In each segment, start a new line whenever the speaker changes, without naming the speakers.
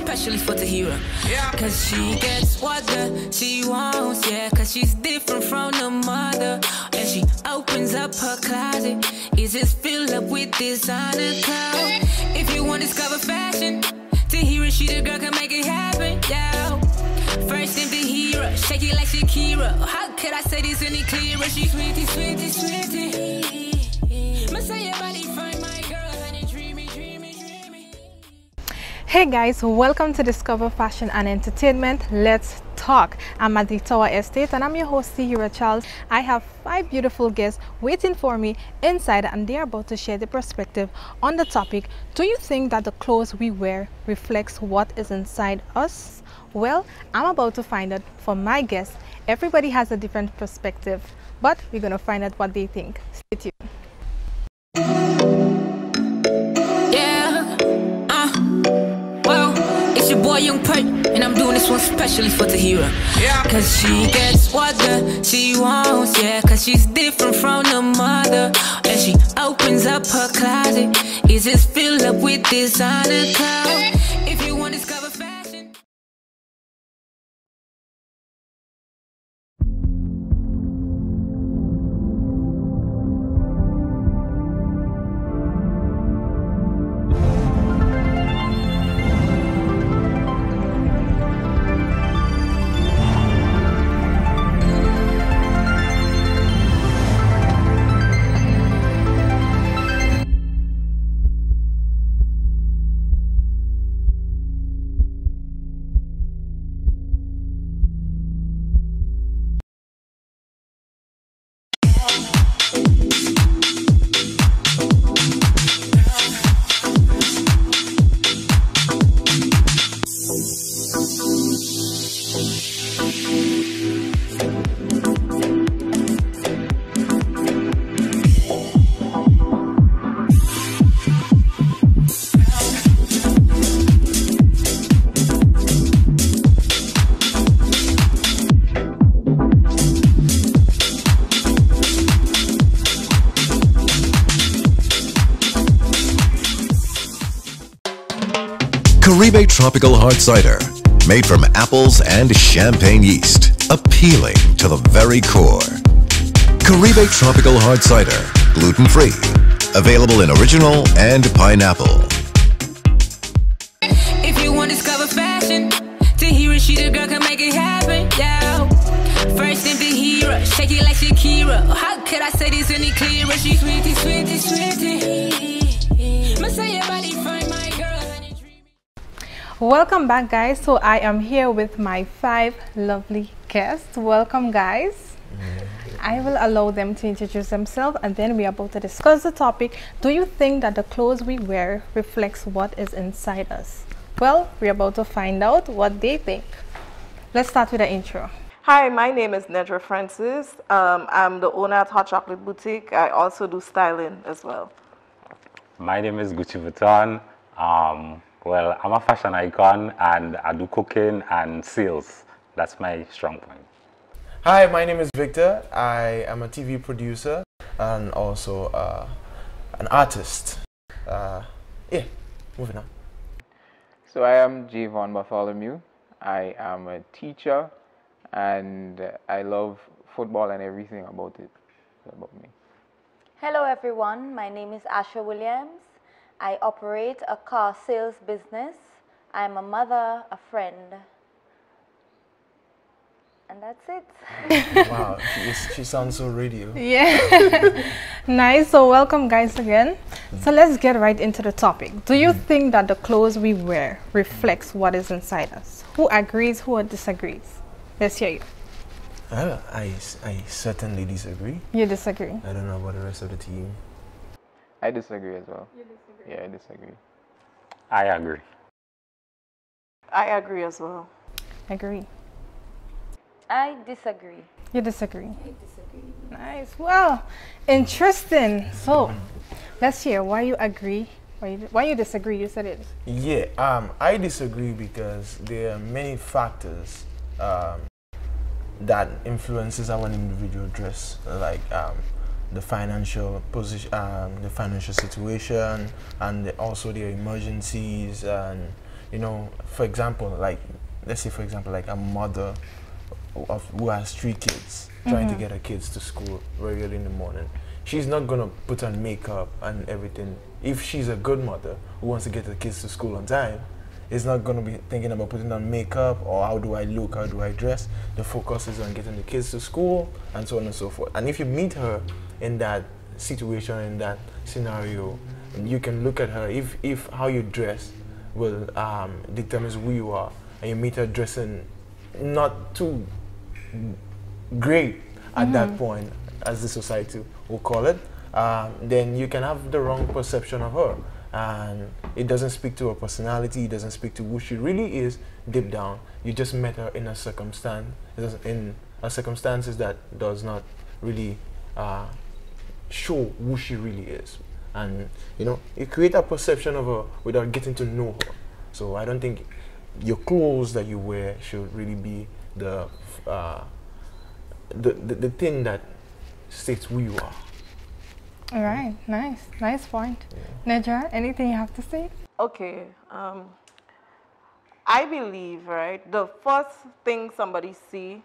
especially for Tahira. Yeah. Cause she gets what she wants, yeah. Cause she's different from the mother. And she opens up her closet, is just filled up with designer clothes. If you want to discover fashion, Tahira, she the girl can make it happen, yeah. First name Tahira, shake it like Shakira. How could I say this any clearer? She's sweetie, sweetie, sweetie. Messiah body find my girl and dreamy, dreamy, dreamy.
Hey guys, welcome to Discover Fashion and Entertainment. Let's talk. I'm at the Tower Estate and I'm your host, Tahira Charles. I have 5 beautiful guests waiting for me inside and they're about to share their perspective on the topic. Do you think that the clothes we wear reflects what is inside us? Well, I'm about to find out from my guests. Everybody has a different perspective, but we're going to find out what they think. Stay tuned.
It's your boy Young Perk, and I'm doing this one especially for Tahira. Yeah. Cause she gets what she wants, yeah. Cause she's different from the mother. And she opens up her closet, is just filled up with designer clothes. If you want to discover fashion.
Caribe Tropical Hard Cider, made from apples and champagne yeast, appealing to the very core. Caribe Tropical Hard Cider, gluten-free, available in original and pineapple.
If you want to discover fashion, Tahira, she the girl can make it happen, yeah. First name Tahira, shake it like Shakira. How could I say this any clearer? She's sweetie, sweetie, sweetie. Messiah body find my girl.
Welcome back, guys. So I am here with my 5 lovely guests. Welcome, guys. I will allow them to introduce themselves and then we are about to discuss the topic. Do you think that the clothes we wear reflects what is inside us? Well, we're about to find out what they think. Let's start with the intro.
Hi, my name is Nedra Francis. I'm the owner at Hot Chocolate Boutique. I also do styling as well.
My name is Gucci Vuitton. Well, I'm a fashion icon and I do cooking and sales. That's my strong point.
Hi, my name is Victor. I am a TV producer and also an artist. Yeah, moving on.
So I am Javon Bartholomew. I am a teacher and I love football and everything about it, about me.
Hello everyone, my name is Asha Williams. I operate a car sales business. I'm a mother, a friend, and that's it.
Wow, she sounds so radio.
Yeah. Nice. So welcome, guys, again. So let's get right into the topic. Do you think that the clothes we wear reflects what is inside us? Who agrees, who disagrees? Let's hear you.
I certainly disagree.
You disagree?
I don't know about the rest of the team.
I disagree as well. You disagree? Yeah, I disagree.
I agree.
I agree as well.
Agree.
I disagree.
You disagree? I disagree. Nice. Well, interesting. So, let's hear why you agree, why you disagree. You said it.
Yeah, I disagree because there are many factors that influences our individual dress, like the financial position, the financial situation, and also their emergencies, and you know, for example, like, let's say, for example, like a mother who has 3 kids, trying to get her kids to school very early in the morning. She's not going to put on makeup and everything. If she's a good mother who wants to get her kids to school on time, is not going to be thinking about putting on makeup or how do I look, how do I dress. The focus is on getting the kids to school and so on and so forth. And if you meet her in that situation, in that scenario, you can look at her. If how you dress will determines who you are, and you meet her dressing not too great at that point, as the society will call it, then you can have the wrong perception of her. And it doesn't speak to her personality, it doesn't speak to who she really is deep down. You just met her in a circumstance, in a circumstances that does not really show who she really is. And you know, you create a perception of her without getting to know her. So I don't think your clothes that you wear should really be the thing that states who you are.
All right, nice point. Yeah. Nedra, anything you have to say?
Okay, I believe, right, the first thing somebody see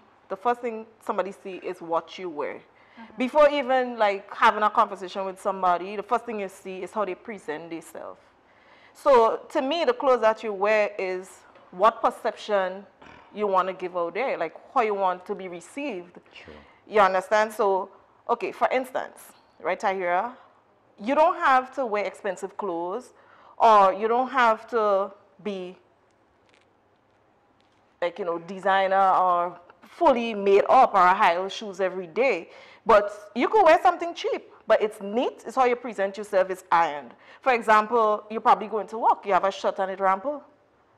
is what you wear. Before even like having a conversation with somebody, the first thing you see is how they present themselves. So to me, the clothes that you wear is what perception you want to give out there, like how you want to be received.
True.
You understand? So, okay, for instance, right, Tahira, you don't have to wear expensive clothes, or you don't have to be like, you know, designer or fully made up or high-heel shoes every day. But you could wear something cheap, but it's neat. It's how you present yourself. It's ironed. For example, you're probably going to work. You have a shirt and it rample.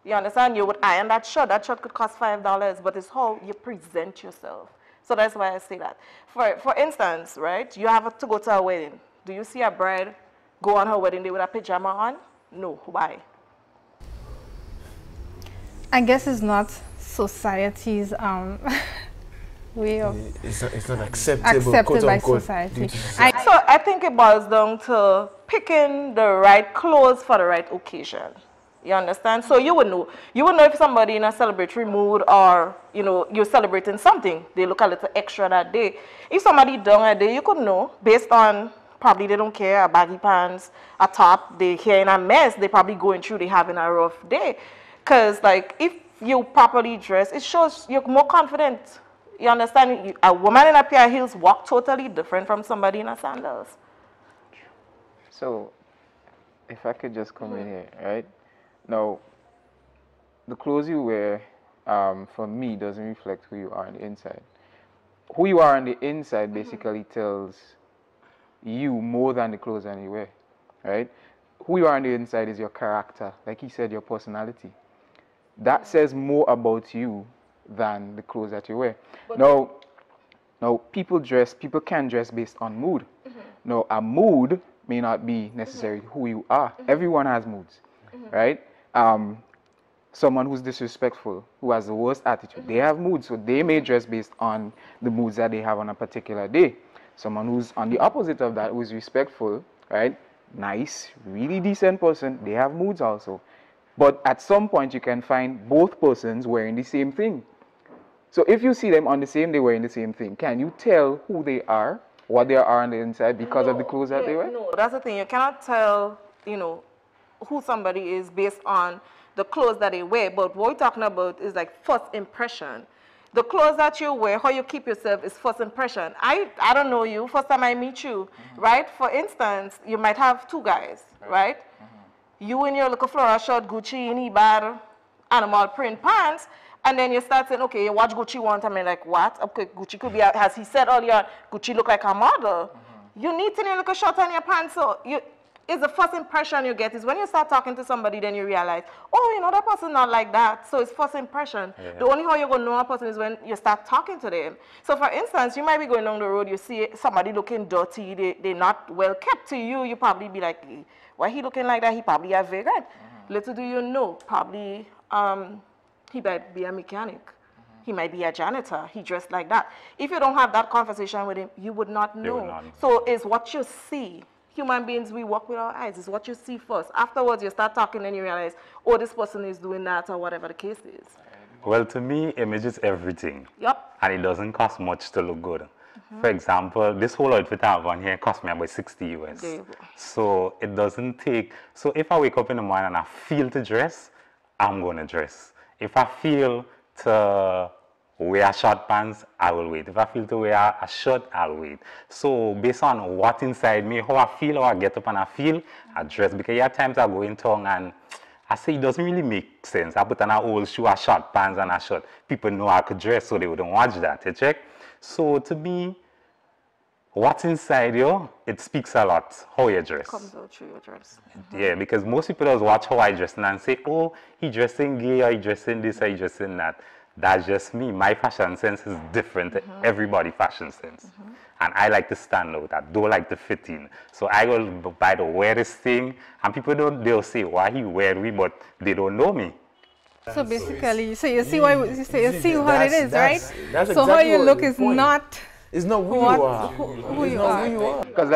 You understand? You would iron that shirt. That shirt could cost $5, but it's how you present yourself. So that's why I say that. For instance, right, you have to go to a wedding. Do you see a bride go on her wedding day with a pajama on? No. Why?
I guess it's not society's way of...
It's not acceptable
by society.
So I think it boils down to picking the right clothes for the right occasion. You understand? So you would know if somebody in a celebratory mood, or you know, you're celebrating something, they look a little extra that day. If somebody down a day, you could know based on probably they don't care, a baggy pants, a top, they hair in a mess, they probably going through, they having a rough day. Because like if you properly dress, it shows you're more confident. You understand? A woman in a pair of heels walk totally different from somebody in a sandals.
So if I could just come in here, right? Now, the clothes you wear, for me, doesn't reflect who you are on the inside. Who you are on the inside basically tells you more than the clothes that you wear, right? Who you are on the inside is your character, like he said, your personality. That says more about you than the clothes that you wear. Now, people can dress based on mood. Now, a mood may not be necessarily who you are. Everyone has moods, right? Someone who's disrespectful, who has the worst attitude, they have moods, so they may dress based on the moods that they have on a particular day. Someone who's on the opposite of that, who is respectful, right? Nice, really decent person, they have moods also. But at some point, you can find both persons wearing the same thing. So if you see them on the same day wearing the same thing, can you tell who they are, what they are on the inside because of the clothes that they wear?
No, that's the thing. You cannot tell, you know, who somebody is based on the clothes that they wear. But what we're talking about is like first impression. The clothes that you wear, how you keep yourself is first impression. I don't know you, first time I meet you, right? For instance, you might have 2 guys, right? You in your little floral shirt, Gucci, in Ibar, animal print pants, and then you start saying, okay, you watch Gucci one time, and like, what? Okay, Gucci could be, as he said earlier, Gucci look like a model. You need to in your little shirt and your pants, so it's the first impression you get is when you start talking to somebody, then you realize, oh, you know, that person not like that. So it's first impression. Yeah. The only how you're going to know a person is when you start talking to them. So for instance, you might be going down the road, you see somebody looking dirty, they're not well kept to you, you probably be like, why he looking like that? He probably a vegan. Little do you know, probably he might be a mechanic. He might be a janitor. He dressed like that. If you don't have that conversation with him, you would not know. So it's what you see. human beings, we walk with our eyes. It's what you see first. Afterwards, you start talking and you realize, oh, this person is doing that or whatever the case is.
Well, to me, image is everything.
Yep.
And it doesn't cost much to look good. For example, this whole outfit I have on here cost me about 60 US.
There you go.
So it doesn't take, so if I wake up in the morning and I feel to dress, I'm going to dress. If I feel to wear short pants, I will wait. If I feel to wear a shirt, I'll wait. So based on what inside me, how I feel, how I get up and I feel, I dress. Because there are times I go in town and I say it doesn't really make sense. I put on an old shoe, a short pants and a shirt. People know I could dress, so they wouldn't watch that, you check? So to me, what's inside you, it speaks a lot, how you dress.
Comes out through your dress.
Yeah, because most people just watch how I dress and say, oh, he dressing gay, or he dressing this, or he dressing that. That's just me. My fashion sense is different to everybody's fashion sense. And I like to stand out. I don't like to fit in. So I will buy the weirdest thing, and people they'll say, why he wear me, but they don't know me.
So basically, so you see what you see what it is, right?
That's
so
exactly
how you
what
look
the
is
point.
not
It's not who
what
you are.
who
It's
you
not
are.
who you are.
Because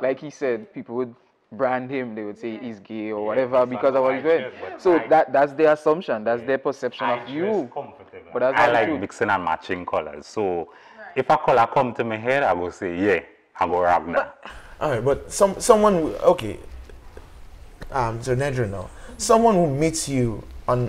like he said, people would brand him. They would say he's gay or whatever because of what he's wearing. So that's their assumption. That's their perception of you. But that's
I
not
like
true.
mixing and matching colors. So if a color come to my head, I go say, yeah, I go rock that.
All right, but someone okay. So Nedra now, someone who meets him on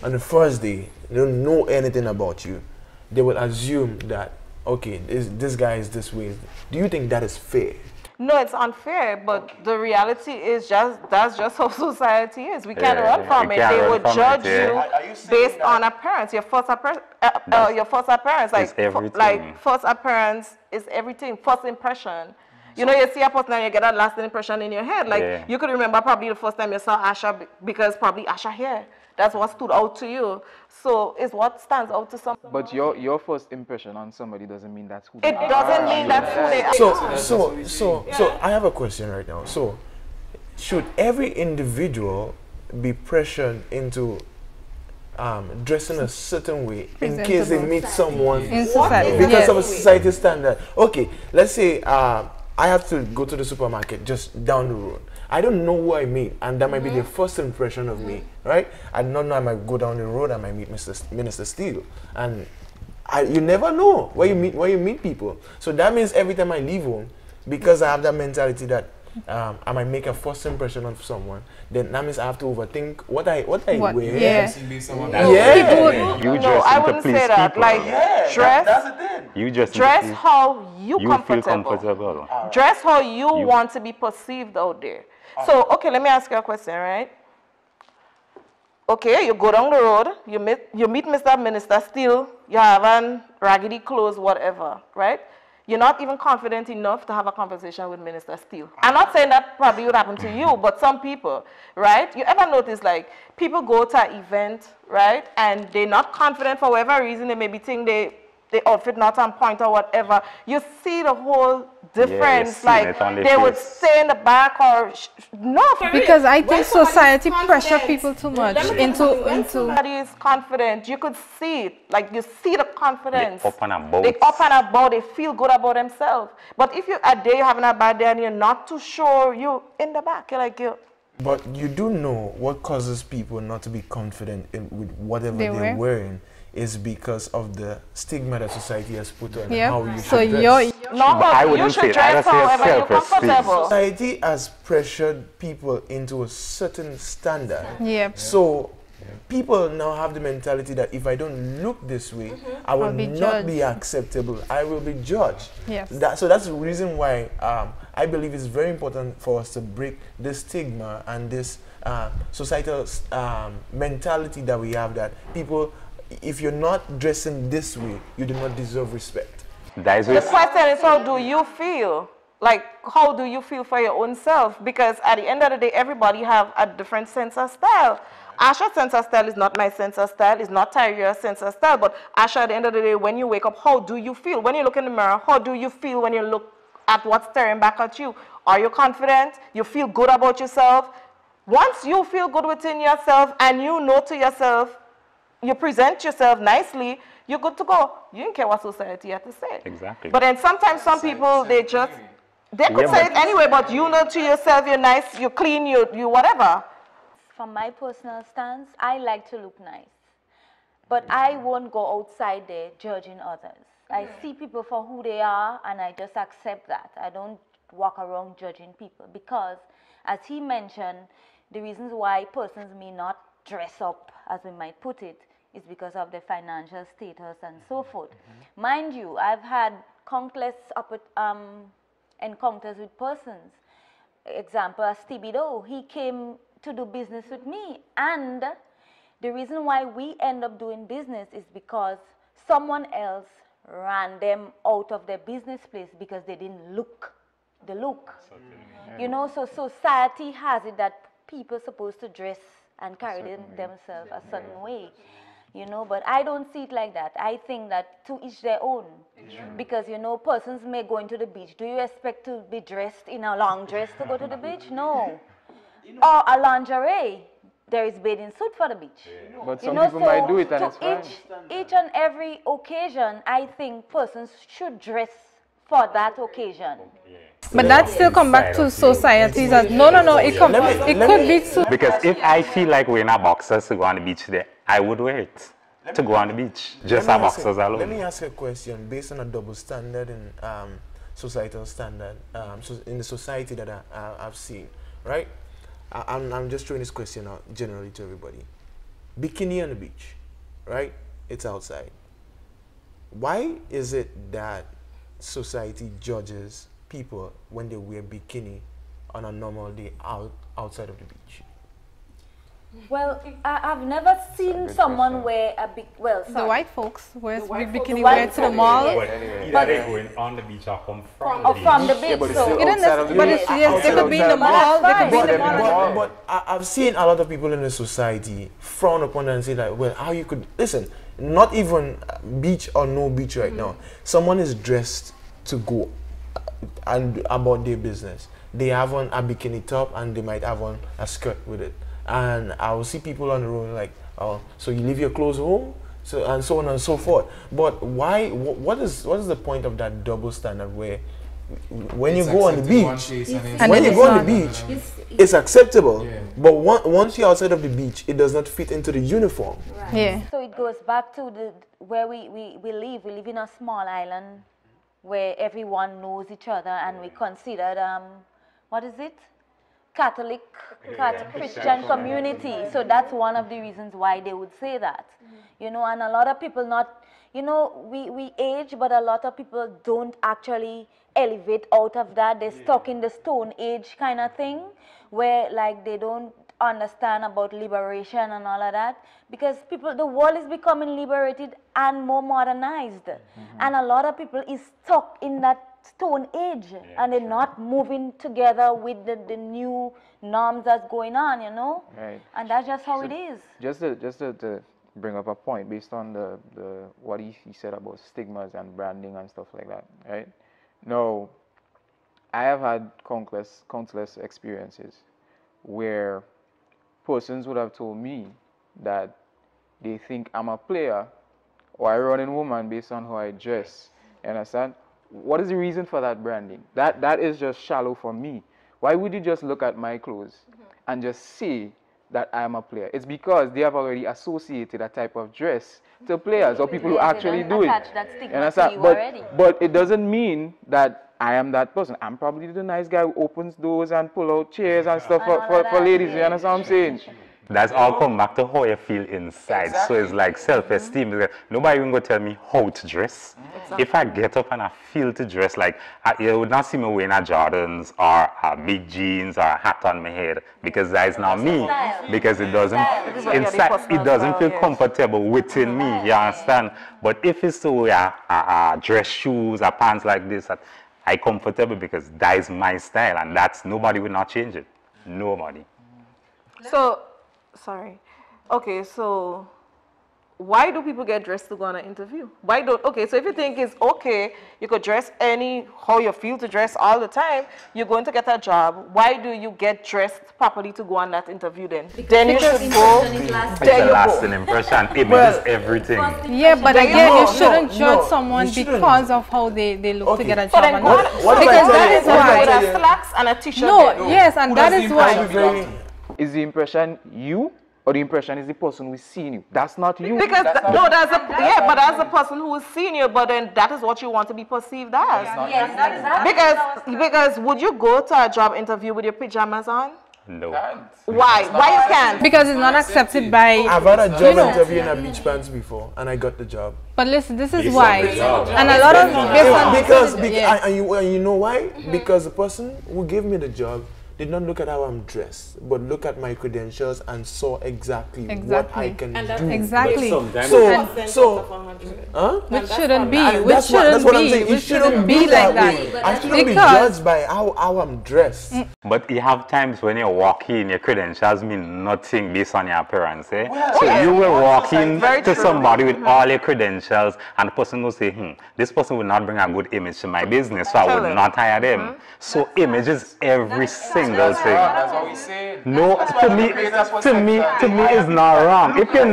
the first day, they don't know anything about you. They will assume that okay, this guy is this way. Do you think that is fair?
No, it's unfair, but the reality is that's just how society is. We can't run from it. They would judge you based on appearance. Your first appearance, like first appearance is everything. First impression. You know, you see a person and you get that lasting impression in your head. Like you could remember probably the first time you saw Asha because probably Asha hair. That's what stood out to you. So it's what stands out to some.
But your first impression on somebody doesn't mean that's who they are.
It doesn't mean that's who they are.
So I have a question right now. So should every individual be pressured into dressing a certain way in case they meet someone
in society
because of a society standard? Okay, let's say I have to go to the supermarket just down the road. I don't know who I meet, and that might be the first impression of me, right? I don't know. I might go down the road. I might meet Minister Steele, and you never know where you meet people. So that means every time I leave home, because I have that mentality that I might make a first impression of someone, then that means I have to overthink what I wear.
Yeah.
No, I wouldn't say that. Like dress.
That's the thing.
You just
Dress how you
feel comfortable.
Dress how you want to be perceived out there. So, okay, let me ask you a question, right? Okay, you go down the road, you meet Mr. Minister Steele, you have on raggedy clothes, whatever, right? You're not even confident enough to have a conversation with Minister Steele. I'm not saying that probably would happen to you, but some people, right? You ever notice, like, people go to an event, right? And they're not confident for whatever reason. They maybe think the outfit not on point or whatever. You see the whole difference. Like, they would stay in the back or no.
Because I think society pressure people too much into.
Somebody is confident. You could see it. Like, you see the confidence.
They up and about.
They up and about. They feel good about themselves. But if a day you're having a bad day and you're not too sure, you in the back. You're like, you.
But you do know what causes people not to be confident with whatever they're wearing is because of the stigma that society has put on how you should dress.
You should dress however you're comfortable.
Society has pressured people into a certain standard.
Yeah.
So people now have the mentality that if I don't look this way, I will not be acceptable. I will be judged.
Yes.
So that's the reason why I believe it's very important for us to break this stigma and this societal mentality that we have that people, if you're not dressing this way, you do not deserve respect.
The question is, how do you feel? Like, how do you feel for your own self? Because at the end of the day, everybody have a different sense of style. Asha's sense of style is not my sense of style, it's not Tyria's sense of style, but Asha, at the end of the day, when you wake up, how do you feel? When you look in the mirror, how do you feel when you look at what's staring back at you? Are you confident? You feel good about yourself? Once you feel good within yourself and you know to yourself, you present yourself nicely, you're good to go. You don't care what society has to say.
Exactly.
But then sometimes some people, they just, They could say it anyway, but you know to yourself you're nice, you clean, you whatever.
From my personal stance, I like to look nice. But I won't go outside there judging others. I see people for who they are and I just accept that. I don't walk around judging people because, as he mentioned, the reasons why persons may not dress up, as we might put it, is because of their financial status and so forth. Mind you, I've had countless encounters with persons. Example, as Stevie Doe, he came to do business with me, and the reason why we end up doing business is because someone else ran them out of their business place because they didn't look the look. You know, so society has it that people are supposed to dress and carry themselves a certain way. You know, but I don't see it like that. I think that to each their own. Because, you know, persons may go into the beach. Do you expect to be dressed in a long dress to go to the beach? No. Or a lingerie. There is bathing suit for the beach.
But some people might do it and it's fine.
Each and every occasion, I think persons should dress for that occasion.
But that still come back to society. That no, it could be too.
Because if I feel like wearing a boxers to go on the beach today, I would wear it to go on the beach. Just a boxers alone.
Let me ask you a question based on a double standard in societal standard, so in the society that I've seen, right? I'm just throwing this question out generally to everybody. Bikini on the beach, right? It's outside. Why is it that society judges people when they wear bikini on a normal day outside of the beach?
Well, I've never seen someone wear a big,
the white folks wear bikini wear to the mall.
Either they're going on the beach or come
from the beach.
It could be in the mall. They could be in the mall.
But I've seen a lot of people in the society frown upon and say like, well, how you could listen? Not even beach or no beach right now. Someone is dressed to go and about their business. They have on a bikini top and they might have on a skirt with it. And I will see people on the road like, oh, so you leave your clothes home, so and so on and so forth. But why? What is the point of that double standard where when you go on the beach, it's acceptable, but once you're outside of the beach, it does not fit into the uniform.
Right. Yeah. So it goes back to where we live. We live in a small island where everyone knows each other, and we considered what is it? Catholic Christian community. So that's one of the reasons why they would say that. You know, and a lot of people we age, but a lot of people don't actually elevate out of that. They're stuck in the Stone Age kind of thing, where like they don't understand about liberation and all of that, because the world is becoming liberated and more modernized, and a lot of people is stuck in that Stone Age, and they're not moving together with the new norms that's going on, you know.
Right.
And that's just how it is.
Just to bring up a point based on the what he said about stigmas and branding and stuff like that, right? Now, I have had countless experiences where persons would have told me that they think I'm a player or a running woman based on how I dress. You understand? What is the reason for that branding? That is just shallow for me. Why would you just look at my clothes and just say that I am a player? It's because they have already associated a type of dress to players or people who actually do it. But it doesn't mean that I am that person. I'm probably the nice guy who opens doors and pull out chairs and stuff for ladies. You understand what I'm saying?
That's all come back to how you feel inside. Exactly. So it's like self-esteem. Nobody even going to tell me how to dress. Exactly. If I get up and I feel to dress, like you would not see me wearing a Jordans or big jeans or a hat on my head, because that is not me. Because it doesn't feel comfortable within me. You understand? But if it's to wear dress shoes or pants like this, I'm comfortable because that is my style, and nobody will not change it. Nobody.
So. Sorry. Okay, so why do people get dressed to go on an interview? Okay, so if you think it's okay, you could dress how you feel to dress all the time, you're going to get a job. Why do you get dressed properly to go on that interview then? Then you should go.
It's a lasting impression. Image is everything.
Yeah, but again, you shouldn't judge someone because of how they look to get a job.
Because that is why.
and a t-shirt.
No, yes, and that is why.
Is the impression you, or the impression is the person who's seeing you? That's not you.
Because but that's the person who is seeing you, but then that is what you want to be perceived as.
Yes, exactly.
Because would you go to a job interview with your pajamas on?
No.
Why you can't?
Because it's not accepted by.
I've had a job interview in a beach pants before, and I got the job.
But listen, this is why, and a lot of
and you know why? Because the person who gave me the job did not look at how I'm dressed, but look at my credentials and saw exactly what I can do.
Exactly.
Which
shouldn't be.
That's what I'm saying. It shouldn't be like that. I shouldn't be judged by how I'm dressed.
But you have times when you walk in, your credentials mean nothing based on your appearance. So you will walk in to somebody with all your credentials, and the person will say, this person will not bring a good image to my business, so I will not hire them. So image is every single thing.
That's what we say.
No, to me, it's not wrong. If you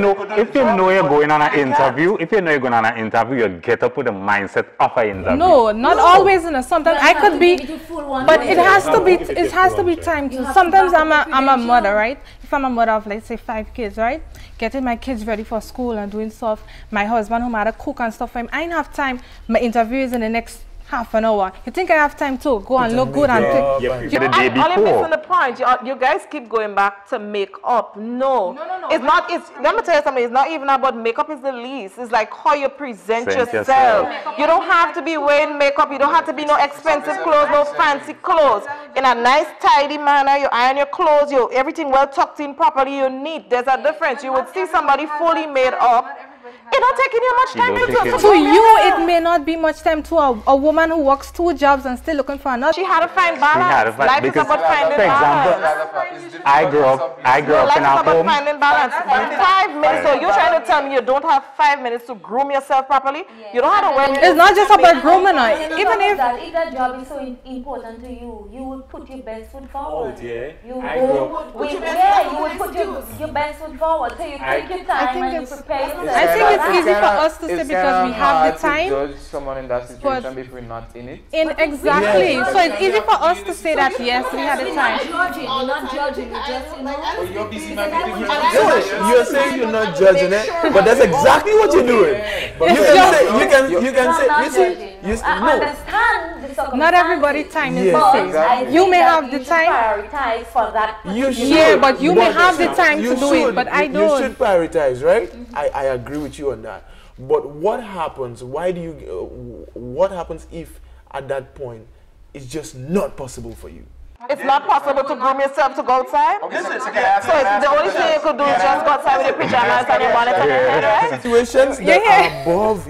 know you're going on an interview, you get up with the mindset of an interview.
No, not always. Sometimes I could be, but it has to be. It has to be time to. Sometimes I'm a mother, right? If I'm a mother of, let's say, 5 kids, right? Getting my kids ready for school and doing stuff. My husband, who might have cook and stuff for him, I didn't have time. My interview is in the next half an hour. You think I have time to go and look good and pick?
The day before.
Only missing the point. You guys keep going back to makeup. No. It's not. Let me tell you something. It's not even about makeup. Is the least. It's like how you present yourself. You don't have to be wearing makeup. You don't have to be no expensive clothes, no fancy clothes. In a nice, tidy manner, you iron your clothes. Everything well tucked in properly. You neat. There's a difference. You would see somebody fully made up. It's not taking you much time.
To you, it may not be much time. To a woman who works 2 jobs and still looking for another.
She had to find balance. Life is about finding balance.
I grew up in our home.
Finding balance. 5 minutes. So you're trying to tell me you don't have 5 minutes to groom yourself properly? You don't have to wear.
It's not just about grooming.
Even if that job is so important to you, you would put your best foot forward. You would put your best foot forward. So you take your time and you prepare yourself.
I think it's easy for us to say because we have the time.
To judge someone in that situation if we're not in it.
Exactly. So it's easy for us to say that yes, we had the time.
You're not judging. You just
you're busy you're saying you're not judging it, but that's exactly what you're doing. You can say
no.
Not everybody time is the same. You may have the time.
Prioritize for that.
Yeah, but you may have the time to do it, but I don't.
You should prioritize, right? I agree with you on that. But what happens? What happens if at that point it's just not possible for you?
It's not possible to groom yourself to go outside? So the only thing you could do is just go outside with your pajamas and your bonnet on your head, right?
Situations that are above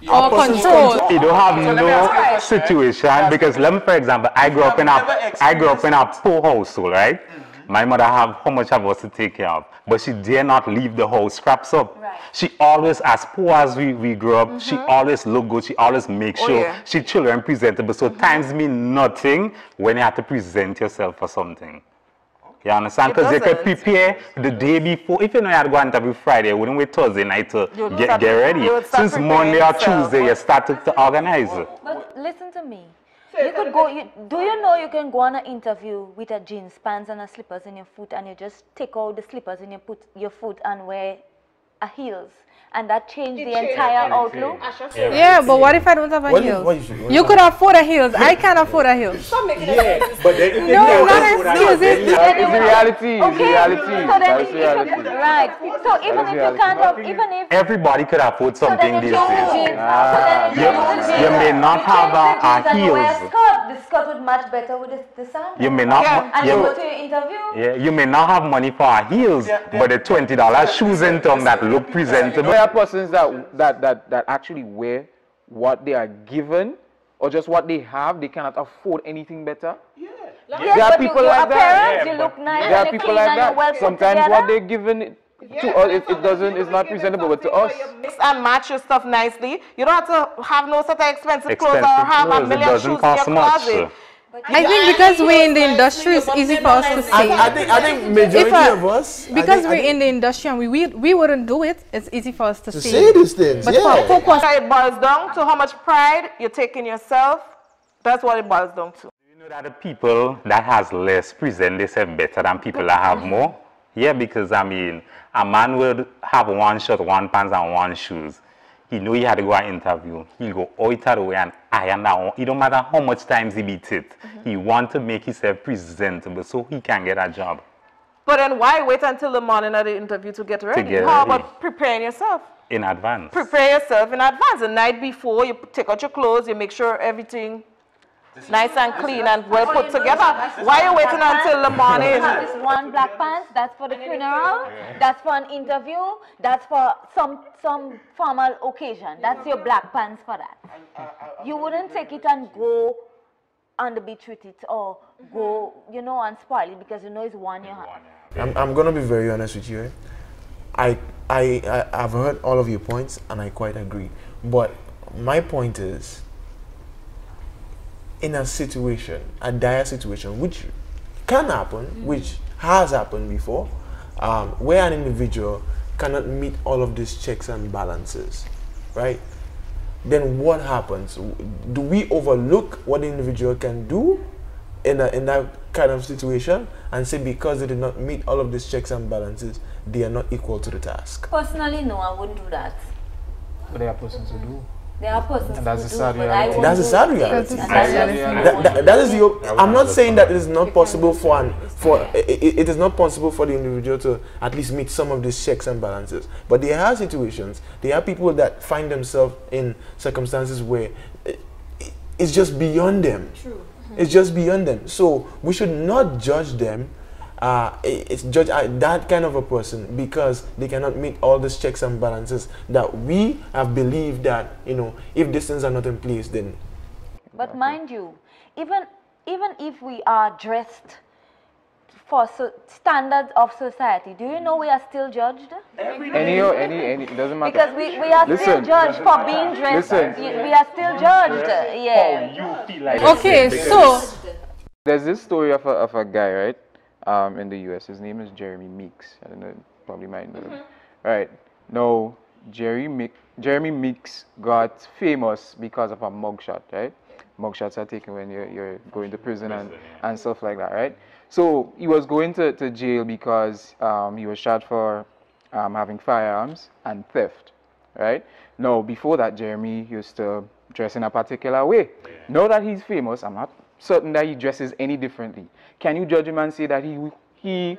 our control.
You don't have no situation because, for example, I grew up in a poor household, right? My mother have how much of us to take care of, but she dare not leave the house scraps up.
Right.
She always, as poor as we grew up, she always look good. She always make sure she children presentable. So times mean nothing when you have to present yourself for something. You understand? Because you could prepare the day before. If you know you had to go interview Friday, you wouldn't wait Thursday night to get ready. Since Monday or Tuesday, you start to organize.
But listen to me. You could go. Do you know you can go on an interview with a jeans pants and a slippers in your foot, and you just take out the slippers in your foot and wear a heels, and that changed the entire outlook?
Yeah, but what if I don't have a heels? You could afford a heels. I can't afford a heels.
Stop making it.
But
no, not excuse.
It's reality.
Right. So even if you can't have, even if
everybody could afford something these days. You may not have a heels.
The skirt would match better with the sandals.
You may not.
And you go to your interview.
Yeah, you may not have money for a heels, but the $20 shoes in town that look presentable.
There are persons that actually wear what they are given or just what they have. They cannot afford anything better. There are people like that.
You look nice.
There are people like that. Sometimes what they're given to us, it's not presentable, but to us.
Mix and match your stuff nicely. You don't have to have no such expensive clothes or have a million shoes in your closet.
I think because we're in the industry, it's easy for us to say.
I think majority of us,
because we're in the industry and we wouldn't do it, it's easy for us to
say these things.
But for purpose,
it boils down to how much pride you take in yourself. That's what it boils down to.
You know that the people that has less present themselves better than people that have more? Yeah, because I mean, a man would have one shirt, one pants, and one shoes. He know he had to go and interview. He'll go out of the way and iron that. It don't matter how much times he beats it. He want to make himself presentable so he can get a job.
But then why wait until the morning of the interview to get ready? How about preparing yourself?
In advance.
Prepare yourself in advance. The night before, you take out your clothes, you make sure everything nice and clean and well put together. Why are you waiting until the morning?
This one black pants, that's for the funeral, that's for an interview, that's for some formal occasion. That's your black pants for that. You wouldn't take it and go on the beach with it or go, you know, and spoil it because you know it's one you have.
I'm going to be very honest with you. I've heard all of your points and I quite agree. But my point is, in a situation, a dire situation, which can happen, which has happened before, where an individual cannot meet all of these checks and balances, right? Then what happens? Do we overlook what the individual can do in that kind of situation and say because they did not meet all of these checks and balances, they are not equal to the task?
Personally, no, I wouldn't do that.
But there are persons who do.
There are persons
And that's
who
a
do,
sad
but I
reality.
wouldn't
That's a
do
sad
it.
reality.
That
is the. I'm not saying that it is not possible it is not possible for the individual to at least meet some of these checks and balances. But there are situations, there are people that find themselves in circumstances where it's just beyond them.
True.
It's just beyond them. So we should not judge them. It's judge that kind of a person because they cannot meet all these checks and balances that we have believed that, you know, if these things are not in place, then.
But mind you, even if we are dressed for standards of society, do you know we are still judged?
Any doesn't matter.
Because we are still judged for being dressed. We are still judged. Yeah.
Okay, so
There's this story of a guy, right? In the US. His name is Jeremy Meeks. I don't know, probably might know him. Right. Now, Jeremy Meeks got famous because of a mugshot, right? Mugshots are taken when you're going to prison and stuff like that, right? So he was going to jail because he was charged for having firearms and theft, right? Now, before that, Jeremy used to dress in a particular way. Now that he's famous, I'm not certain that he dresses any differently. Can you judge him and say that he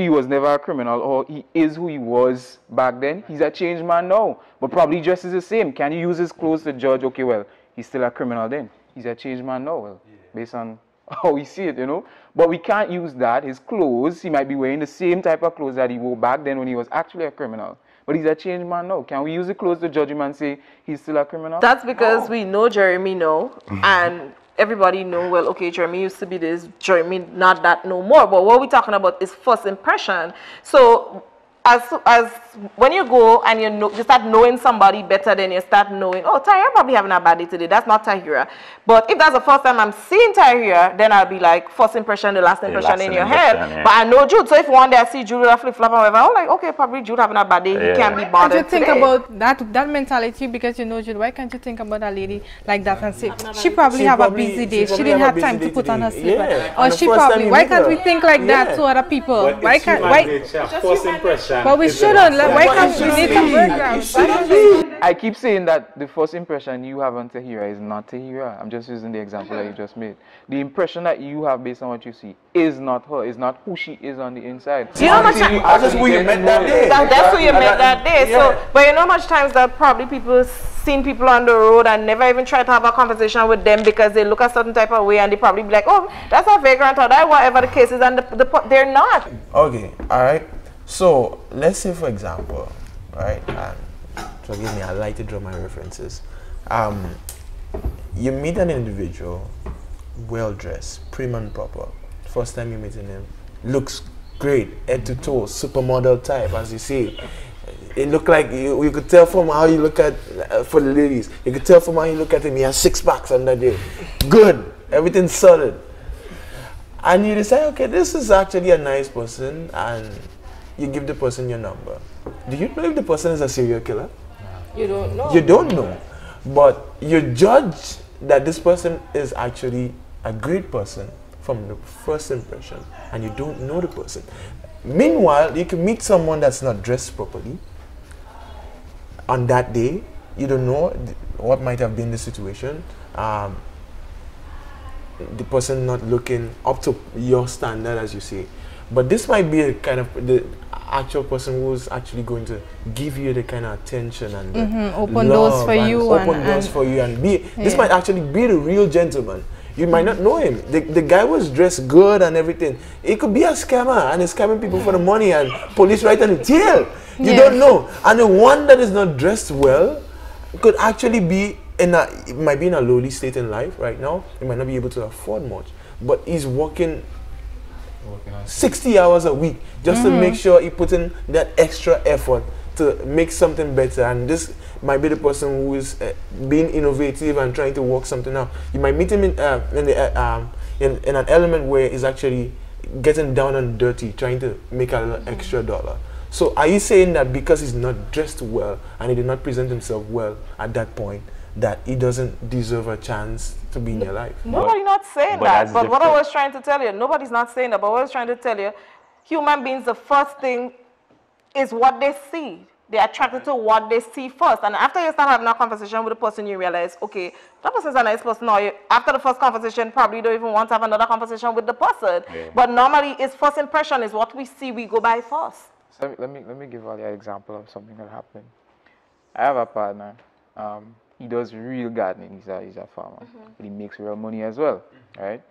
was never a criminal or he is who he was back then? He's a changed man now, but probably dresses the same. Can you use his clothes to judge, okay, well, he's still a criminal then? He's a changed man now, well, based on how we see it, you know? But we can't use that. His clothes, he might be wearing the same type of clothes that he wore back then when he was actually a criminal. But he's a changed man now. Can we use the clothes to judge him and say he's still a criminal?
That's because we know Jeremy now, and everybody know, well, okay, Jeremy used to be this, Jeremy not that no more. But what we're talking about is first impression. So as when you go and you start knowing somebody better, then you start knowing, oh, Tahira probably having a bad day today. That's not Tahira. But if that's the first time I'm seeing Tahira, then I'll be like, first impression, the last impression in your head. Yeah. But I know Jude. So if one day I see Jude with a flip-flop or whatever, I'm like, okay, probably Jude having a bad day. He can't be bothered
Can't you think
today.
about that mentality because you know Jude? Why can't you think about a lady like that and say she probably have a busy day. She didn't have time to put on her slipper.
Yeah.
Or she probably. Why can't we think like that to other people?
But
Why can't? Why?
First impression.
But we shouldn't. Like, why can't we need some background?
I keep saying that the first impression you have on Tahira is not Tahira. I'm just using the example that you just made. The impression that you have based on what you see is not her. Is not who she is on the inside.
You know how much time?
That's who you met that day.
That's who you met that day.
Yeah.
So, but you know how much times that probably people seen people on the road and never even try to have a conversation with them because they look a certain type of way and they probably be like, oh, that's a vagrant or that, whatever the case is, and they're not.
Okay, all right. So let's say, for example, right, and forgive me, I like to draw my references. You meet an individual, well dressed, prim and proper. First time you meet him, looks great, head to toe, supermodel type, as you say. It looked like you could tell from how you look at for the ladies. You could tell from how you look at him. He has 6 packs on that day. Good, everything's solid. And you decide, okay, this is actually a nice person, and you give the person your number. Do you know if the person is a serial killer?
You don't know.
You don't know. But you judge that this person is actually a great person from the first impression and you don't know the person. Meanwhile, you can meet someone that's not dressed properly on that day. You don't know what might have been the situation. The person not looking up to your standard, as you say. But this might be a kind of the actual person who's actually going to give you the kind of attention and
open doors for you,
and be. This might actually be the real gentleman. You might not know him. The guy was dressed good and everything. It could be a scammer and he's scamming people for the money and police right on the tail. You don't know. And the one that is not dressed well could actually be it might be in a lowly state in life right now. He might not be able to afford much, but he's working 60 hours a week just to make sure he put in that extra effort to make something better. And this might be the person who is being innovative and trying to work something out. You might meet him in an element where he's actually getting down and dirty, trying to make a little extra dollar. So are you saying that because he's not dressed well and he did not present himself well at that point, that he doesn't deserve a chance to be in your life?
Nobody's not saying that. But what I was trying to tell you, nobody's not saying that, but what I was trying to tell you, human beings, the first thing is what they see. They're attracted to what they see first. And after you start having a conversation with the person, you realize, okay, that person's a nice person. Or after the first conversation, probably you don't even want to have another conversation with the person. Yeah. But normally, it's first impression is what we see, we go by first.
So let me give you an example of something that happened. I have a partner. He does real gardening. He's a farmer, but he makes real money as well, right?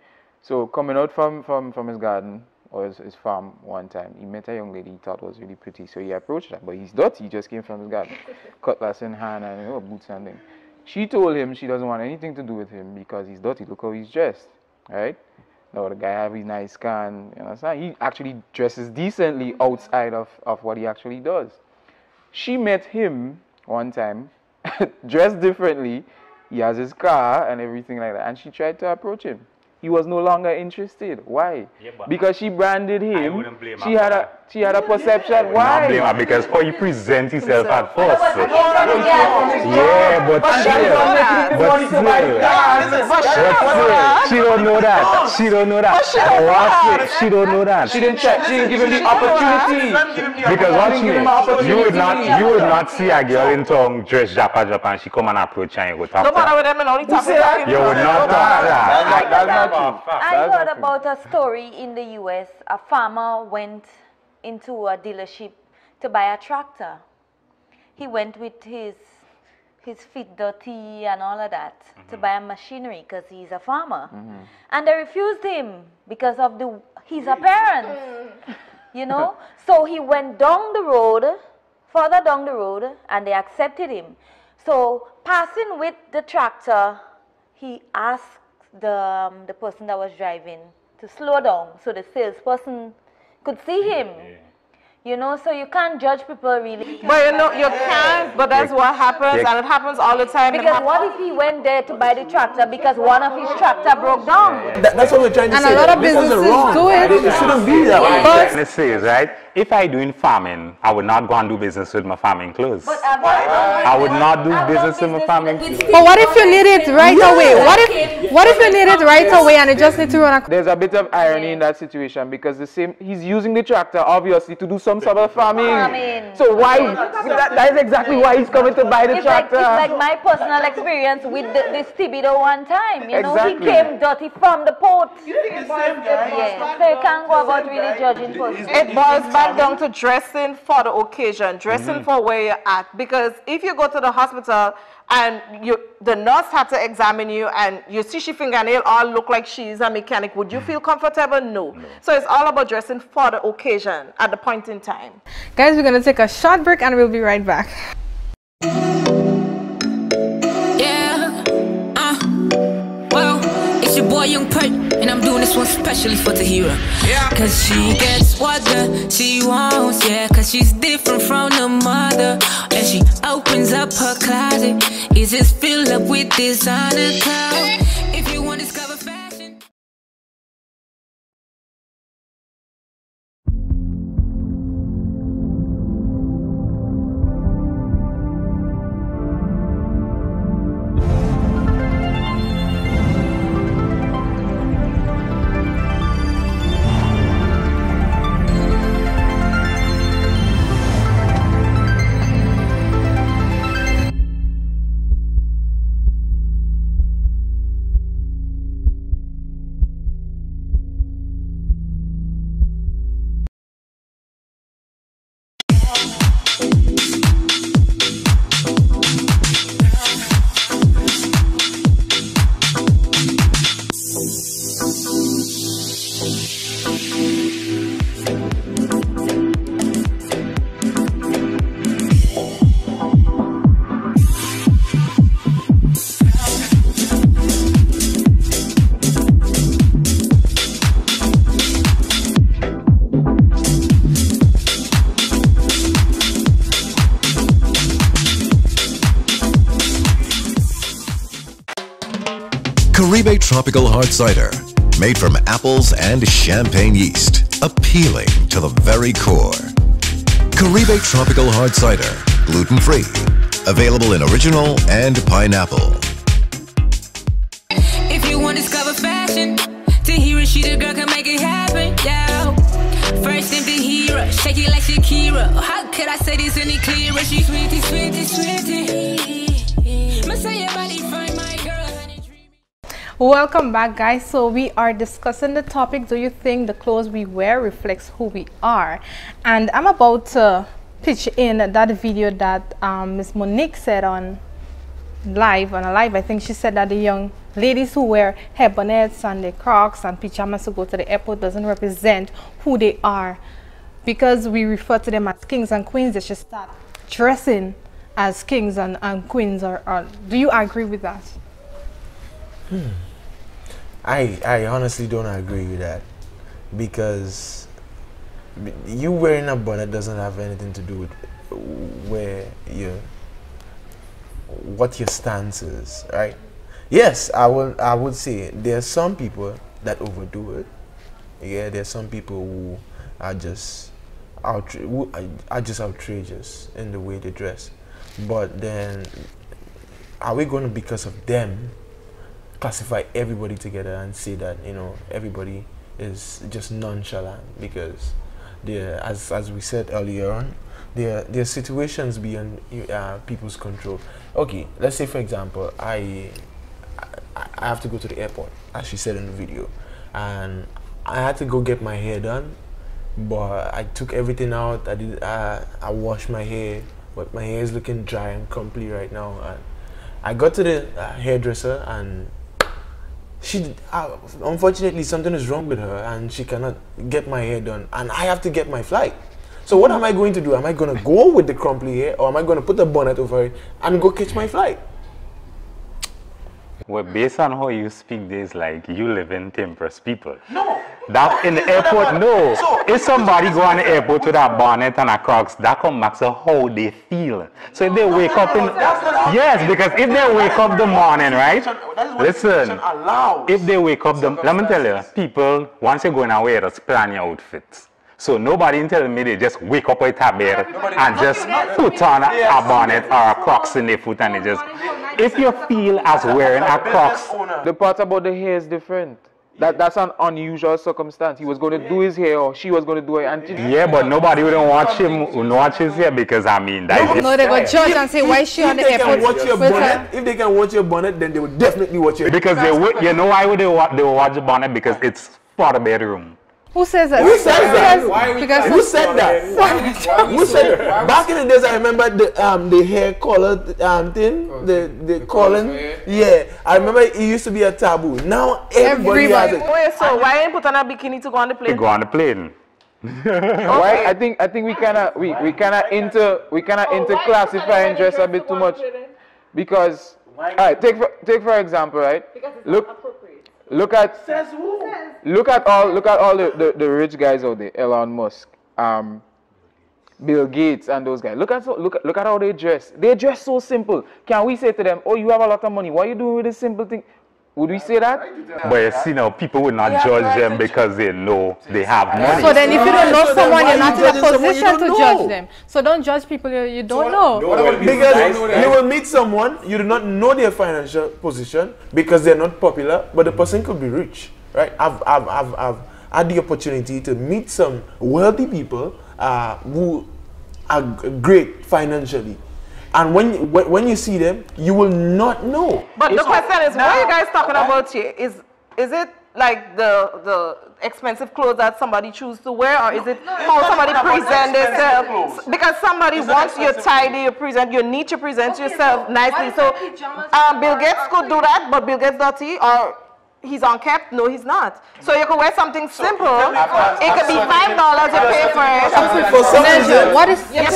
So coming out from his garden or his farm one time, he met a young lady he thought was really pretty. So he approached her, but he's dirty. He just came from his garden, cutlass in hand and boots and thing. She told him she doesn't want anything to do with him because he's dirty. Look how he's dressed, right? Now the guy have his nice scan, you understand? He actually dresses decently outside of what he actually does. She met him one time, dressed differently. He has his car and everything like that, and she tried to approach him. He was no longer interested. Why? Yeah, because she branded him. She had a perception. Why?
Blame her because how you present yourself at first. Yeah, but she don't know that. She don't know that. She don't know that.
She didn't check. She didn't give him the opportunity.
Because watch me. You would not see a girl in town dressed japa and she come and approach and you go talk to her. You would not talk to her.
I heard about a story in the US. A farmer went into a dealership to buy a tractor. He went with his feet dirty and all of that to buy a machinery because he's a farmer. And they refused him because of his appearance, you know. So he went down the road, further down the road, and they accepted him. So passing with the tractor, he asked the person that was driving to slow down so the salesperson could see him. You know, so you can't judge people really.
But you know, you can't, but that's what happens, and it happens all the time.
Because what if he went there to buy the tractor because one of his tractor broke down?
That's what we're trying to say.
And a lot of businesses do it.
It shouldn't be that way.
But let's say, right? If I doing farming, I would not go and do business with my farming clothes.
But
I would not do business with my farming clothes.
But what if you need it right away? What if you need it right away and you just need to run a...
There's a bit of irony in that situation because he's using the tractor obviously to do some sort of farming. So why? That is exactly why he's coming to buy the tractor.
It's like my personal experience with this Thibodeau one time. You know, he came dirty from the port. So you can't go about really judging person.
It boils back down to dressing for the occasion, dressing for where you're at. Because if you go to the hospital and the nurse had to examine you and you see she fingernail all look like she's a mechanic, would you feel comfortable? No. So it's all about dressing for the occasion at the point in time.
Guys, we're going to take a short break and we'll be right back.
Your boy Young Pert, and I'm doing this one specially for Tahira. Cause she gets what she wants, cause she's different from the mother. And she opens up her closet, it's just filled up with designer clothes. If you want to discover fashion.
Caribe Tropical Hard Cider, made from apples and champagne yeast, appealing to the very core. Caribe Tropical Hard Cider, gluten-free, available in original and pineapple.
If you want to discover fashion, Tahira, she the girl can make it happen, yeah. First name Tahira, shake it like Shakira. How could I say this any clearer? She sweetie, sweetie, sweetie. Must say your body fine, my girl.
Welcome back, guys. So we are discussing the topic, do you think the clothes we wear reflects who we are? And I'm about to pitch in that video that Miss Monique said on a live. I think she said that the young ladies who wear hair bonnets and the Crocs and pajamas to go to the airport doesn't represent who they are. Because we refer to them as kings and queens, they should start dressing as kings and queens. Or do you agree with that?
I honestly don't agree with that, because you wearing a bonnet doesn't have anything to do with what your stance is, right? Yes, I would say there are some people that overdo it. Yeah, there are some people who are just outrageous in the way they dress. But then, are we going to, because of them, classify everybody together and say that, you know, everybody is just nonchalant? Because there, as we said earlier on, there are situations beyond people's control. Okay, let's say for example, I have to go to the airport, as she said in the video, and I had to go get my hair done, but I took everything out. I washed my hair, but my hair is looking dry and crumply right now. And I got to the hairdresser, and she unfortunately something is wrong with her and she cannot get my hair done, and I have to get my flight. So what am I going to do? Am I going to go with the crumply hair, or am I going to put a bonnet over it and go catch my flight?
Well, based on how you speak, there's like you live in temperance people. No. That in the airport, no. So, if somebody go on the airport with a bonnet and a Crocs, that comes back to how they feel. So if they wake up in, yes, because if they wake up the morning, right? Listen, if they wake up let me tell you, people, once you go in away, just plan your outfits. So nobody telling me they just wake up with a bed and just put on a bonnet or a Crocs in their foot, and they just, if you feel as wearing a Crocs.
The part about the hair is different. That's an unusual circumstance. He was going to do his hair, or she was going to do it. And
yeah, but nobody would watch his hair, because I mean that.
No, they go judge and say, why is she on the airport?
If they can watch your bonnet, then they would definitely watch your.
Because you know why would they watch the bonnet? Because it's for the bedroom.
Who says that?
Who says that? Who said that?
Who
said that? Back in the days, I remember the hair color thing, the calling. Yeah, I remember it used to be a taboo. Now everybody has it.
Wait, so why ain't put on a bikini to go on the plane?
To go on the plane.
Why? I think we kinda interclassify and dress a bit too much, because alright, take for example, right? Look at all the rich guys out there, Elon Musk, Bill Gates, and those guys. Look at how they dress. They dress so simple. Can we say to them, "Oh, you have a lot of money. What are you doing with this simple thing?" Would we say that?
But you see now, people would not judge them because they know they have money.
So then if you don't know someone, you're not in a position to judge them. So don't judge people you don't know.
Because you will meet someone, you do not know their financial position because they're not popular, but the person could be rich, right? I've had the opportunity to meet some wealthy people who are great financially. And when you see them, you will not know.
But the question is, what are you guys talking about here? Is it like the expensive clothes that somebody chooses to wear, or is it how somebody present themselves? Because somebody wants you tidy, you need to present yourself nicely. So Bill Gates could do that, but Bill Gates dirty, or he's unkempt? No, he's not. So you could wear something simple. It could be $5 you pay for it.
What is your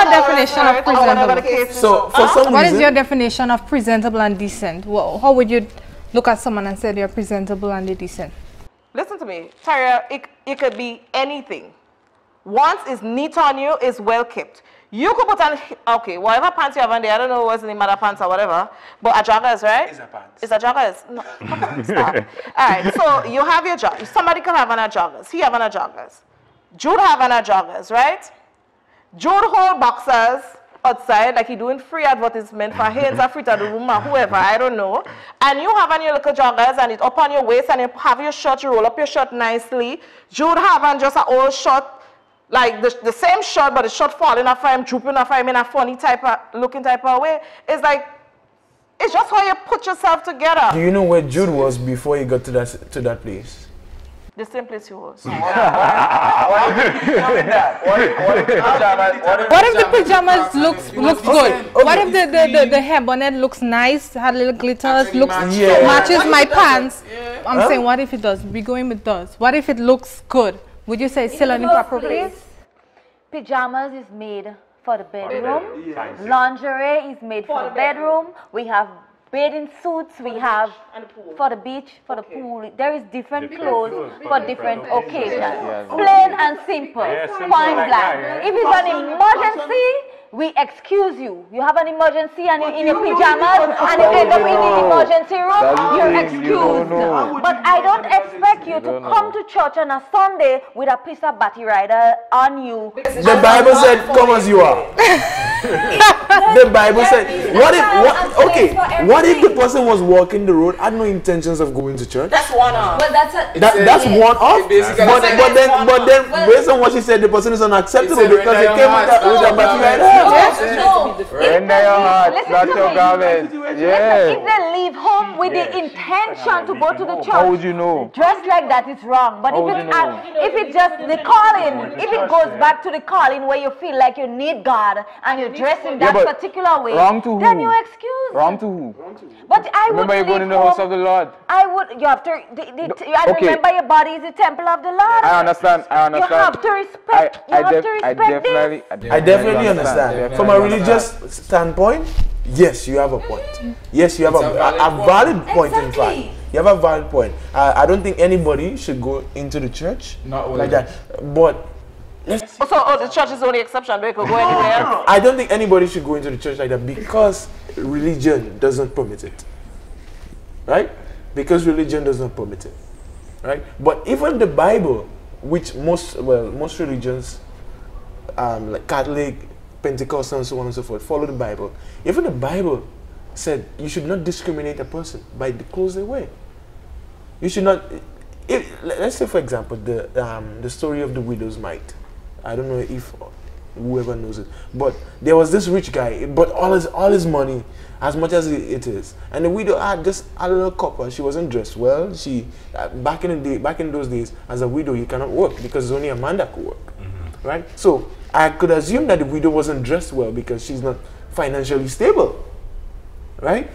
definition of presentable?
So for some reason,
what is your definition of presentable and decent? Well, how would you look at someone and say they're presentable and they're decent?
Listen to me, Tyra. It could be anything. Once it's neat on you, it's well kept. You could put on, okay, whatever pants you have on there, I don't know what's the name of the pants or whatever, but a joggers, right?
It's a pants.
It's a joggers. No, stop. All right, so you have your joggers. Somebody could have on a joggers. He have on a joggers. Jude have on a joggers, right? Jude hold boxers outside, like he doing free advertisement for Haynes or Frita the Room or whoever, I don't know. And you have on your little joggers and it's up on your waist and you have your shirt, you roll up your shirt nicely. Jude have on just an old shirt, like the same shirt, but the shirt falling off him, drooping off him in a funny type of, looking type of way. It's like, it's just how you put yourself together.
Do you know where Jude was before he got to that place?
The same place he was.
What if the pajamas looks good? What if the hair bonnet looks nice, had little glitters, looks matches my pants? I'm saying, what if it does? We're going with does. What if it looks good? Would you say it's still an improper place?
Pajamas is made for the bedroom. Lingerie is made for the bedroom. We have bathing suits. We have for the beach, for the pool. There is different clothes for different occasions. Plain and simple. Point blank. If it's an emergency, we excuse you. You have an emergency and you're in your pajamas and you end up in the emergency room, you're excused. But I don't expect you to come to church on a Sunday with a piece of batty rider on you.
The Bible said, come as you are. The Bible said, what if the person was walking the road, had no intentions of going to church?
That's one off.
But that's
one off. But then based on what she said, the person is unacceptable because they came with a batty rider.
Render your heart, not your garment.
Yes. If they leave home with the intention to go to the church,
how would you know?
Dressed like that is wrong. But if it's just the calling, if it goes back to the calling where you feel like you need God and you dress in that particular way, then you excuse.
Wrong to who?
But I would
remember, you're going in the house of the Lord.
I would. You have to. Remember, your body is the temple of the Lord.
I understand.
You have to respect. I
definitely understand. From a religious standpoint, yes, you have a point. Yes, you have a valid point. In fact, you have a valid point. I don't think anybody should go into the church like that. But
the church is the only exception. They could go anywhere else.
I don't think anybody should go into the church like that because religion doesn't permit it. Right? Because religion does not permit it. Right? But even the Bible, which most religions, like Catholic, Pentecostal, and so on and so forth, follow the Bible. Even the Bible said you should not discriminate a person by the clothes they wear. You should not. Let's say, for example, the story of the widow's mite. I don't know if whoever knows it, but there was this rich guy, but all his money, as much as it is, and the widow had just a little copper. She wasn't dressed well. She back in those days, as a widow, you cannot work because it's only a man that could work, right? So I could assume that the widow wasn't dressed well because she's not financially stable, right?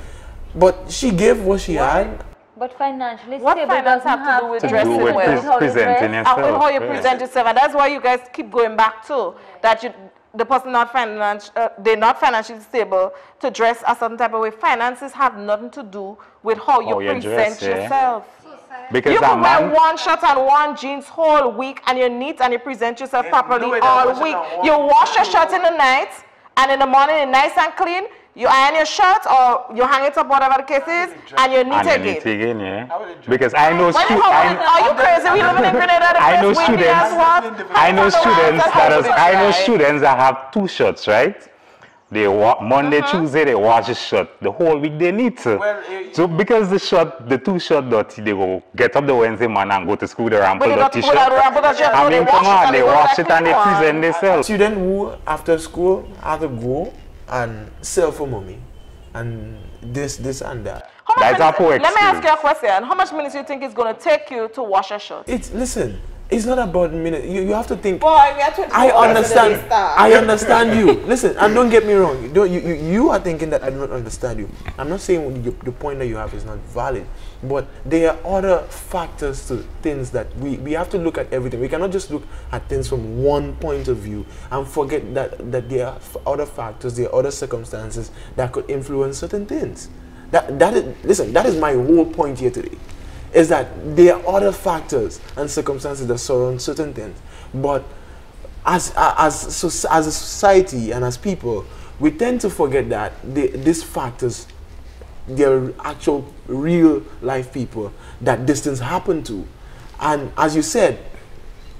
But she gave what she had.
But financially
what
stable
finance
doesn't
have to do with dressing well?
Presenting yourself.
And how you present yourself, and that's why you guys keep going back to that. The person they're not financially stable to dress a certain type of way. Finances have nothing to do with how you present yourself.
Because
you can wear one shirt and one jeans whole week, and you're neat and you present yourself properly all week. You wash your shirt in the night, and in the morning it's nice and clean. You iron your shirt or you hang it up, whatever the case is, and you knit again.
Because I know
are you crazy? We live in Grenada.
I know students that have two shirts, right? They Monday, Tuesday they wash the shirt. The whole week they need to. So because the two shirt dirty, they go get up the Wednesday morning and go to school with a ramble dirty shirt. I mean, come on, they wash it and they present themselves.
Students who after school have to go and sell for mommy and this and that.
That's our poor
experience. Let me ask you a question. How much minutes do you think it's going to take you to wash a shirt?
Listen, it's not about minutes. You have to think.
Boy, we are 24
I understand you. Listen, and don't get me wrong. You are thinking that I do not understand you. I'm not saying the point that you have is not valid. But there are other factors to things that we have to look at everything. We cannot just look at things from one point of view and forget that there are other factors, there are other circumstances that could influence certain things. That is my whole point here today. Is that there are other factors and circumstances that surround certain things. But as a society and as people, we tend to forget that these factors, they're actual real life people that these things happen to. And as you said,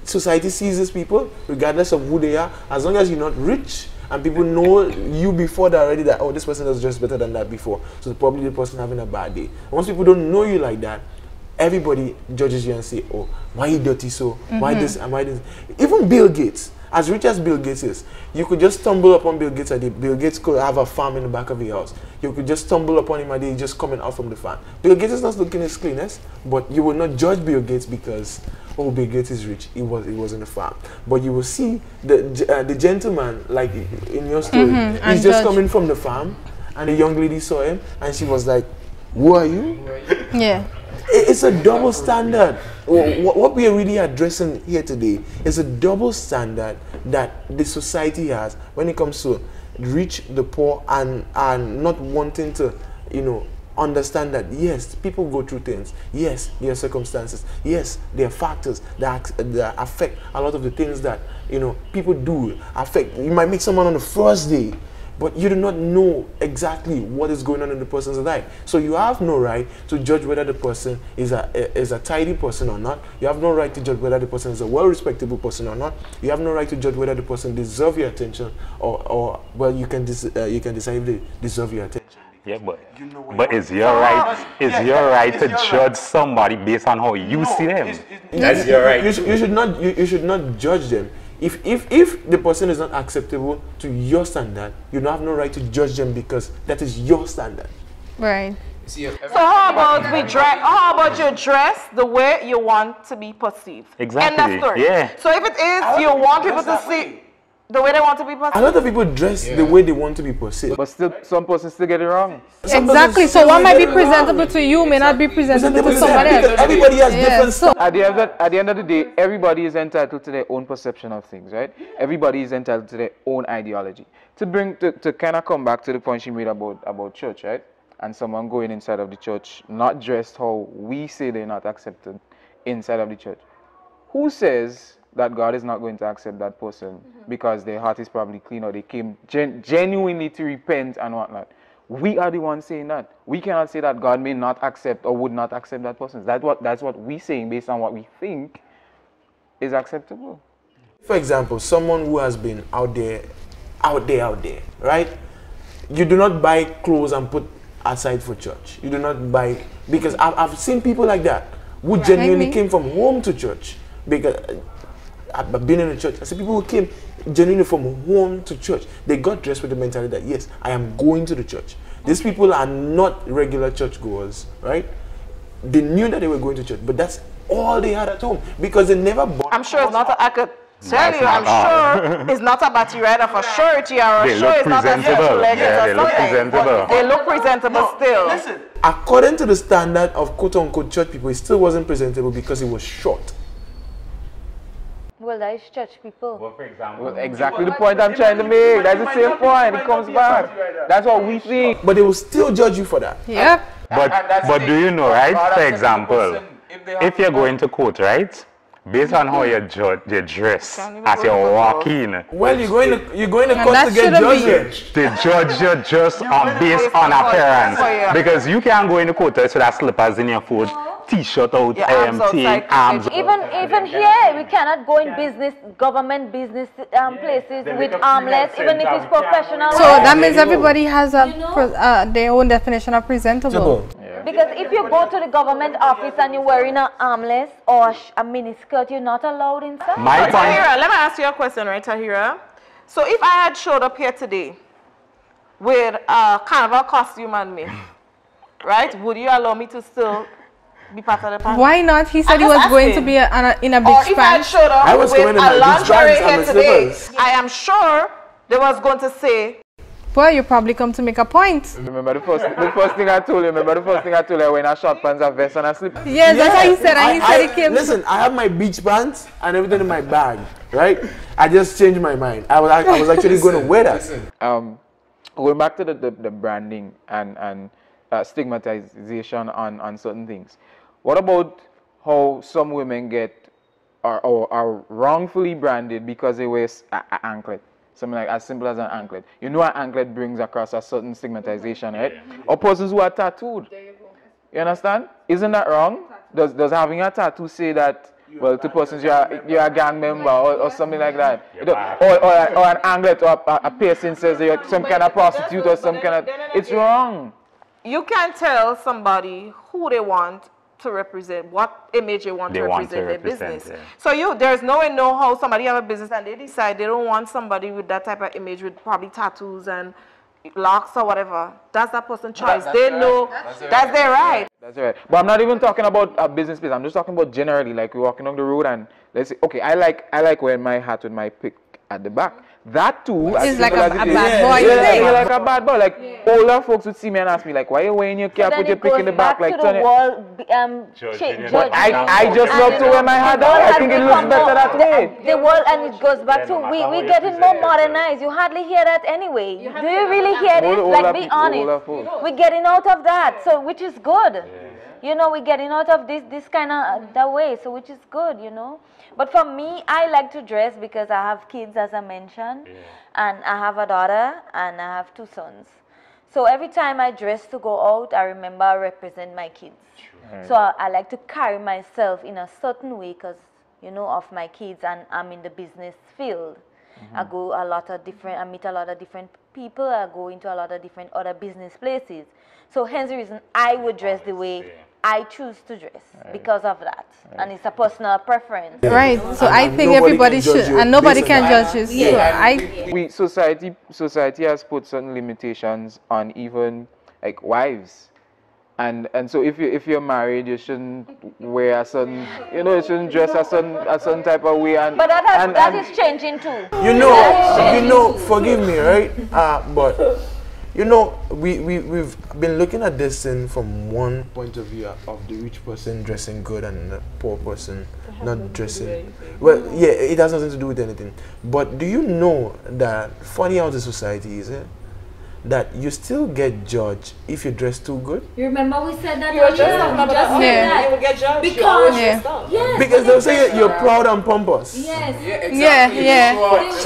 society sees these people regardless of who they are, as long as you're not rich and people know you before that already, that, oh, this person does dress better than that before, so probably the person having a bad day. Once people don't know you like that, everybody judges you and say, oh, why you dirty so? Why this and why this? Even Bill Gates, as rich as Bill Gates is, you could just stumble upon Bill Gates. Bill Gates could have a farm in the back of his house. You could just stumble upon him and he's just coming out from the farm. Bill Gates is not looking his cleanest, but you will not judge Bill Gates because, oh, Bill Gates is rich. He was in the farm. But you will see the gentleman, like in your story, he's just coming from the farm, and the young lady saw him, and she was like, who are you?
Yeah.
It's a double standard. What we are really addressing here today is a double standard that the society has when it comes to rich, the poor, and not wanting to, understand that yes, people go through things. Yes, there are circumstances. Yes, there are factors that affect a lot of the things that people do affect. You might meet someone on the first day, but you do not know exactly what is going on in the person's life. So you have no right to judge whether the person is a tidy person or not. You have no right to judge whether the person is a well-respectable person or not. You have no right to judge whether the person deserves your attention or well, you can decide if they deserve your attention.
Yeah, but is your right to judge somebody based on how you see them? That's your right.
You should not judge them. If the person is not acceptable to your standard, you don't have no right to judge them because that is your standard.
Right.
So how about how about you dress the way you want to be perceived?
Exactly.
End of story.
Yeah.
So if it is you want people to see the way they want to be perceived.
A lot of people dress the way they want to be perceived.
But still, some persons still get it wrong.
Exactly. So what might be presentable to you may not be presentable to somebody else.
Everybody has different stuff.
At the end of the day, everybody is entitled to their own perception of things, right? Everybody is entitled to their own ideology. To kind of come back to the point she made about church, right? And someone going inside of the church, not dressed how we say they're not accepted inside of the church. Who says that God is not going to accept that person because their heart is probably clean or they came genuinely to repent and whatnot? We are the ones saying that. We cannot say that God may not accept or would not accept that person. That's what we're saying based on what we think is acceptable.
For example, someone who has been out there, right? You do not buy clothes and put aside for church. You do not buy, because I've seen people like that who genuinely came from home to church. Because I've been in a church. I see people who came genuinely from home to church. They got dressed with the mentality that yes, I am going to the church. These people are not regular church goers, right? They knew that they were going to church, but that's all they had at home because they never bought.
I'm sure it's not. I could tell you. I'm sure it's not about you right for surety or sure it's not a special leggings or something. They look presentable still.
Listen, according to the standard of quote-unquote church people, it still wasn't presentable because it was short.
Well, that is church people.
Well, for example,
well, exactly the point I'm trying to make. That's the same point. It comes back. That's what we think.
But they will still judge you for that.
Yep.
But do you know, right? For example, if you're going to court, right? Based on how you dress as you walk in.
Well, you're going to court to get judged.
They judge you just based on appearance. Because you can't go in the court with that slippers in your foot, t-shirt out, arms out.
Even here, we cannot go in government business places with armless, even if it's professional.
So that means everybody has their own definition of presentable.
Because if you go to the government office and you're wearing an armless or a miniskirt, you're not allowed inside.
Tahira, let me ask you a question, right, Tahira? So if I had showed up here today with a carnival costume on me, right, would you allow me to still be part of the party?
Why not? He said he was going to be in a beach pants.
Or if I had showed up with a lingerie here today, I am sure they was going to say,
well, you probably come to make a point.
Remember the first thing I told you? Remember the first thing I told you? When I short pants, a vest, and a slip.
Yes, that's what he said. And he said he came.
Listen, I have my beach pants and everything in my bag, right? I just changed my mind. I was actually going to wear that.
Going back to the branding and stigmatization on certain things. What about how some women get are wrongfully branded because they wear an anklet. Something like as simple as an anklet. You know, an anklet brings across a certain stigmatization, right? Or persons who are tattooed. You understand? Isn't that wrong? Does having a tattoo say that, well, to persons you're a gang member or something like that? Or an anklet or a piercing says that you're some kind of prostitute or some kind of... It's wrong.
You can't tell somebody who they want to represent, what image they want to represent their business. Yeah. So there's no way know how somebody have a business and they decide they don't want somebody with that type of image with probably tattoos and locks or whatever. That's that person's choice. They know that's their right.
That's right. But I'm not even talking about a business place. I'm just talking about generally, like we're walking on the road and let's say, okay, I like wearing my hat with my pick at the back. That too
is like a bad boy thing.
Yeah, like a bad boy. Like older folks would see me and ask me, like, why are you wearing your cap with your pick in the back? Like, turn it. But I just love to wear my hat down. I think it looks better that way.
The world, and it goes back to we getting more modernized. You hardly hear that anyway. Do you really hear it? Like, be honest. We're getting out of that, so which is good. You know, we're getting out of this kind of that way, so which is good, you know. But for me, I like to dress because I have kids, as I mentioned, and I have a daughter and I have 2 sons. So every time I dress to go out, I remember I represent my kids. So I like to carry myself in a certain way because, you know, of my kids, and I'm in the business field. I go I meet a lot of different people. I go into a lot of different other business places. So hence the reason I would dress the way I choose to dress because of that. And it's a personal preference.
Right. So I think everybody should, and nobody can judge you. So
society has put certain limitations on even like wives. And so if you're married, you shouldn't wear a certain, you know, you shouldn't dress a certain type of way.
But that is changing too.
You know, forgive me, right? But you know, we've been looking at this thing from one point of view of the rich person dressing good and the poor person not dressing. Well, yeah, it has nothing to do with anything. But do you know that funny how the society is, that you still get judged if you dress too good?
You remember we said that?
You were just talking about that. You will get judged because
they'll say you're proud and pompous.
She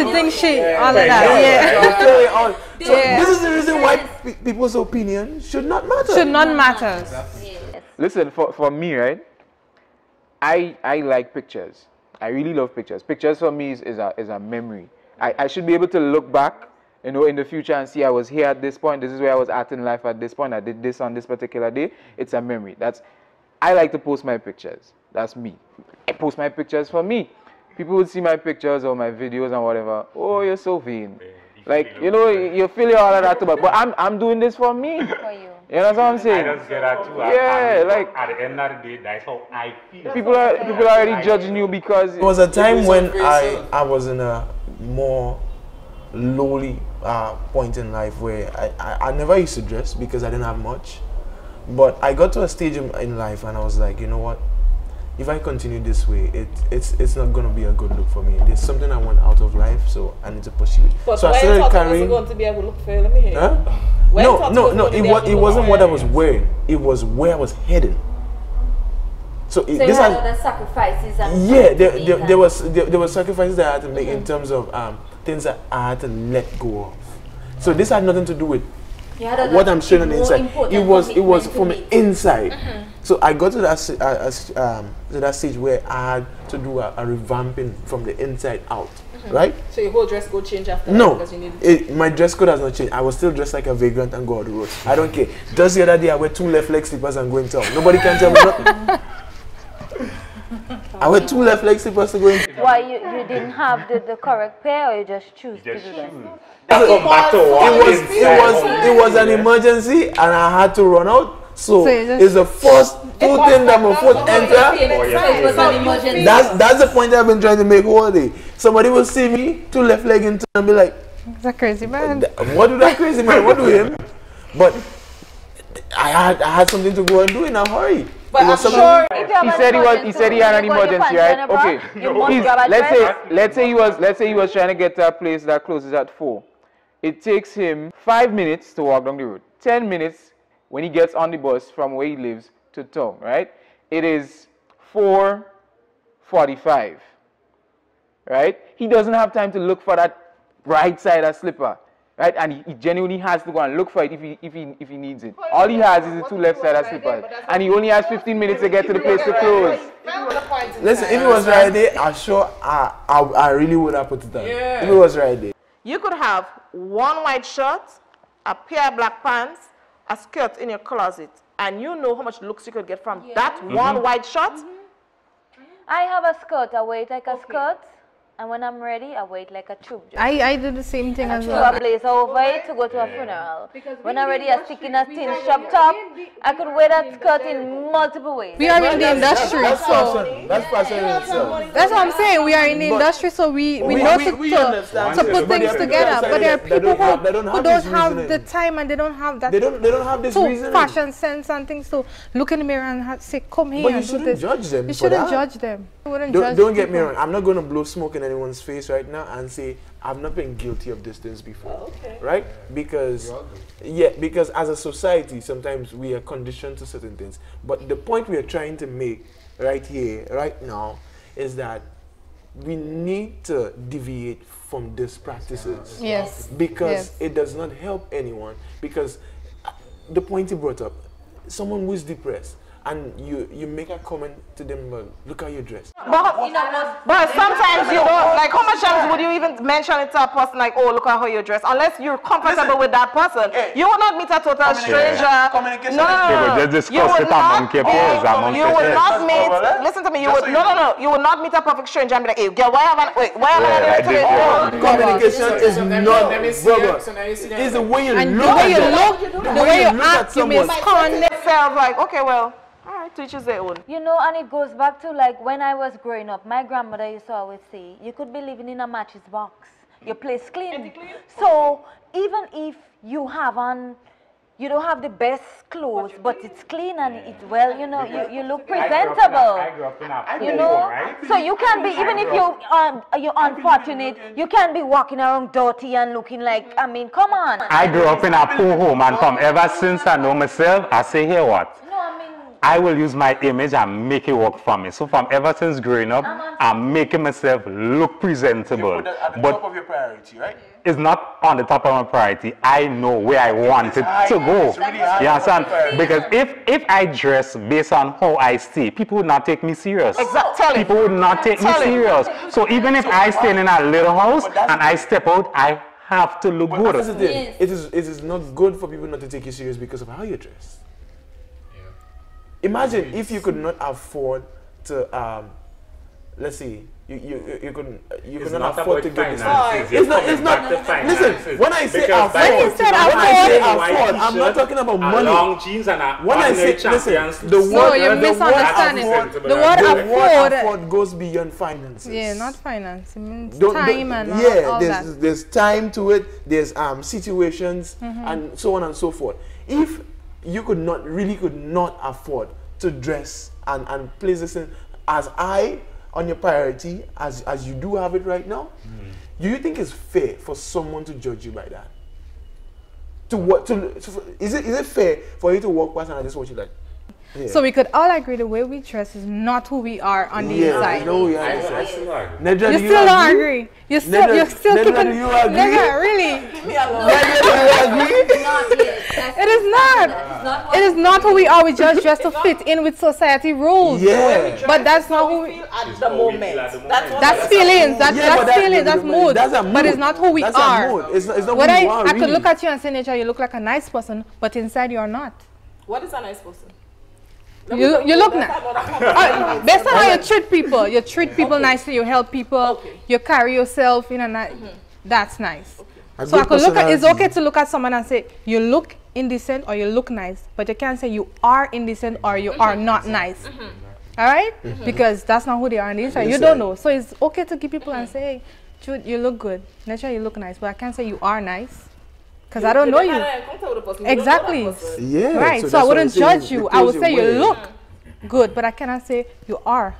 thinks all of that.
So this is the reason why people's opinion should not matter.
Should not matter.
Listen, for me, right? I like pictures. I really love pictures. Pictures for me is a memory. I should be able to look back, you know, in the future and see I was here at this point. This is where I was at in life at this point. I did this on this particular day. It's a memory. I like to post my pictures. That's me. I post my pictures for me. People would see my pictures or my videos and whatever. Oh, you're so vain. Like, you know, you feel all of that too, but I'm doing this for me. For you. You know what I'm saying?
I just get that too.
Yeah, like
at the end of the day, that's how I feel.
People are already judging you because
there was a time when I was in a more lowly point in life where I never used to dress because I didn't have much. But I got to a stage in life and I was like, you know what? If I continue this way, it's not going to be a good look for me. There's something I want out of life, so I need to pursue it.
But
so
I started carrying. Was going to be a good look for you? Let me hear.
Huh? No. It wasn't what I was wearing. It was where I was heading. So
you had other sacrifices.
And there was sacrifices that I had to make in terms of things that I had to let go of. So this had nothing to do with what I'm showing on the inside. It was from the inside. So I got to that stage where I had to do a revamping from the inside out, right?
So your whole dress code changed after
that?
No,
my dress code has not changed. I was still dressed like a vagrant and go on the road. I don't care. Just the other day I wear 2 left leg slippers and go in town. Nobody can tell me nothing. I wear 2 left leg slippers to go in.
Why you didn't have the correct pair, or you just choose to do that?
It was an emergency and I had to run out. So it's the first 2 things that my foot enter. That's the point I've been trying to make all day. Somebody will see me 2 left leg into and be like,
"That crazy man.
What do that crazy man? What do him?" But I had something to go and do in a hurry.
But I'm sure
he said he had an emergency, right? Okay. Let's say he was trying to get to a place that closes at 4. It takes him 5 minutes to walk down the road. 10 minutes when he gets on the bus from where he lives to town, right? It is 4 45, right? He doesn't have time to look for that right side of slipper, right? And he genuinely has to go and look for it if he needs it. All he has is the two left side of slippers, and he only has 15 minutes to get to the place to close.
Listen, if it was right there, I'm sure I really would have put it on. If it was right there.
You could have one white shirt, a pair of black pants, a skirt in your closet, and you know how much looks you could get from that one white shirt.
I have a skirt. I wear it like a skirt. And when I'm ready, I wear it like a tube dress.
I do the same thing as
Throw
well.
a blazer over it to go to a funeral. When I'm ready, I stick in a thin shop top. I could wear that skirt in multiple ways.
We are in the industry,
That's
so
fashion. That's fashion in itself.
that's what I'm saying. We are in the industry, so we know to put things together. But there are people who don't have the time and they don't have that
They don't have this reasoning.
fashion sense and things. So look in the mirror and say, "Come here."
But you
and do
shouldn't
this.
judge them.
You
for
shouldn't
that.
judge them. You wouldn't judge
Don't get me
people.
wrong. I'm not going to blow smoke in anyone's face right now and say I've not been guilty of these things before, right? Because as a society, sometimes we are conditioned to certain things. But the point we are trying to make right here, right now, is that we need to deviate from these practices.
Yes.
Because it does not help anyone. Because the point you brought up, someone who is depressed, and you make a comment to them about, look how you dress.
But sometimes you don't, like, how much times would you even mention it to a person like, oh, look at how you dress, unless you're comfortable with that person. You will not meet a total stranger.
Communication.
No.
They will just discuss it among your peers, among
You will not meet, listen to me, you would, no, you will not meet a perfect stranger and be like, hey, girl, why haven't I
Communication is not verbal. It's the way you
And
look
the way you
at
look,
them.
the way you
look at
act, you may
someone.
scorn them.
itself like, okay, well, all right, to each his own.
You know, and it goes back to like when I was growing up, my grandmother used to always say, you could be living in a matches box. Your place clean. So even if you don't have the best clothes, but it's clean and it's well, you know, you look presentable.
I grew up in a
You know, so you can be, even if you're unfortunate, you can be walking around dirty and looking like, I mean, come on.
I grew up in a poor home, and from ever since I know myself, I say, here what?
No, I mean,
I will use my image and make it work for me. So from ever since growing up, I'm making myself look presentable.
You put that at the top of your priority, right?
It's not on the top of my priority. I know where I want it to go.
It's really high
You
on the
understand?
priority.
Because if I dress based on how I stay, people would not take me serious.
Exactly.
People would not take me serious. So even if I stay in a little house and I step out, I have to look good.
That's the thing. It is not good for people not to take you serious because of how you dress. Imagine if you could not afford to, let's see, you could not afford to get this. It's not. Listen, when I say afford, I'm not talking about money.
Long jeans and a
When I say, listen, the word
you're misunderstanding. The word afford
goes beyond finances.
Yeah, not finance. It means time and all that.
There's time to it. There's situations and so on and so forth. If you could not afford to dress and place this in as high on your priority as you do have it right now, do you think it's fair for someone to judge you by that? Is it fair for you to walk past and I just watch you like? Yeah.
So we could all agree the way we dress is not who we are on the inside.
No, we
I
understand.
still agree.
Nedra,
You
do
still don't agree. You're still keeping.
do you agree?
Nedra, really?
Nedra, do you agree?
It is not. It is not who we are. We just dress to fit in with society rules.
Yeah.
But that's not who we.
At the moment.
That's feelings. That's feelings. That's mood.
That's a mood.
But it's not who we
That's
are.
a mood. It's not
What
who you are,
I could
really.
look at you and say, Nature, you look like a nice person, but inside you are not.
What is a nice person?
You look nice. Based on how you treat people, you treat people nicely, you help people, you carry yourself in a nice. That's nice. So I could look at. It's okay to look at someone and say you look indecent or you look nice, but you can't say you are indecent or you are not nice. All right? Because that's not who they are on the inside. You don't know. So it's okay to give people and say, hey, Jude, you look good. Nature, you look nice, but I can't say you are nice. Because I don't know you. Exactly.
Yeah.
Right. So I wouldn't judge you. I would say you look good, but I cannot say you are.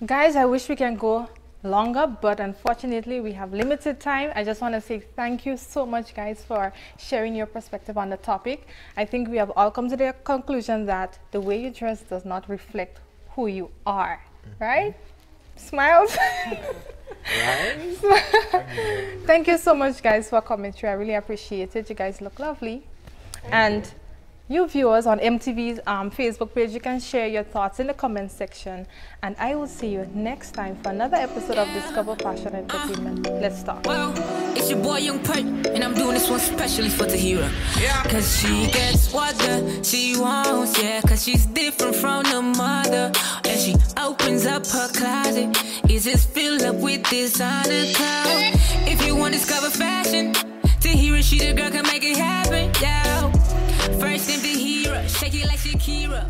Guys, I wish we can go longer, but unfortunately we have limited time. I just want to say thank you so much, guys, for sharing your perspective on the topic. I think we have all come to the conclusion that the way you dress does not reflect who you are. right? Smiles. Thank you so much, guys, for coming through. I really appreciate it. You guys look lovely. And you viewers on MTV's Facebook page, you can share your thoughts in the comment section. And I will see you next time for another episode of Discover Fashion Entertainment. Let's talk.
Well, it's your boy Young Perk, and I'm doing this one specially for Tahira. Cause she gets what she wants, yeah. Cause she's different from the mother. And she opens up her closet, it's just filled up with designer clothes. If you want to discover fashion, Tahira, she the girl can make it happen, yeah. First name Tahira, shake it like Shakira.